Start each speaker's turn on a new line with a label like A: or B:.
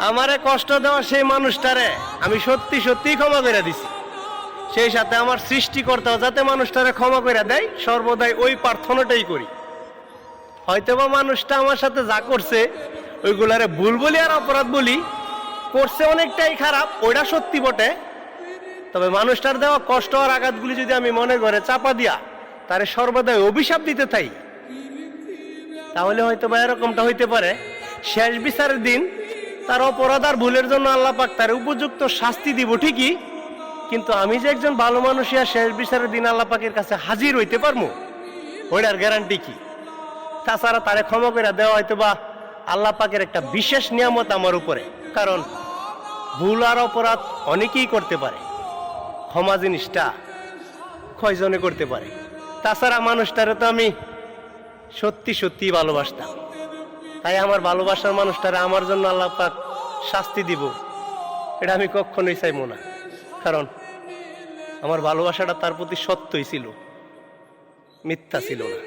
A: আমারে কষ্ট দেওয়া সেই মানুষটারে আমি সত্যি সত্যি ক্ষমা করে দিছি। সেই সাথে আমার সৃষ্টিকর্তা যাতে মানুষটারে ক্ষমা করে দেয় সর্বদাই ওই প্রার্থনাটাই করি। হয়তোবা মানুষটা আমার সাথে যা করছে ওইগুলারে ভুল বলি আর অপরাধ বলি, করছে অনেকটাই খারাপ, ওইটা সত্যি বটে। তবে মানুষটার দেওয়া কষ্ট আর আঘাতগুলি যদি আমি মনে করে চাপা দিয়া তারে সর্বদাই অভিশাপ দিতে থাই, তাহলে হয়তোবা এরকমটা হইতে পারে শেষ বিচারের দিন তার অপরাধ আর ভুলের জন্য আল্লাহ পাক তার উপযুক্ত শাস্তি দিব ঠিকই, কিন্তু আমি যে একজন ভালো মানুষ আর শেষ বিচারের দিন আল্লাহ পাকের কাছে হাজির হইতে পারবো ওইটার গ্যারান্টি কি? তাছাড়া তারে ক্ষমা করে দেওয়া হয়তোবা আল্লাহ পাকের একটা বিশেষ নিয়ামত আমার উপরে, কারণ ভুল আর অপরাধ অনেকেই করতে পারে, ক্ষমা জিনিসটা কয়জনে করতে পারে। তাছাড়া মানুষটারে তো আমি সত্যি সত্যি ভালোবাসতাম, তাই আমার ভালোবাসার মানুষটারে আমার জন্য আল্লাহ পাক শাস্তি দিব এটা আমি কখনোই চাইবো না, কারণ আমার ভালোবাসাটা তার প্রতি সত্যই ছিল, মিথ্যা ছিল না।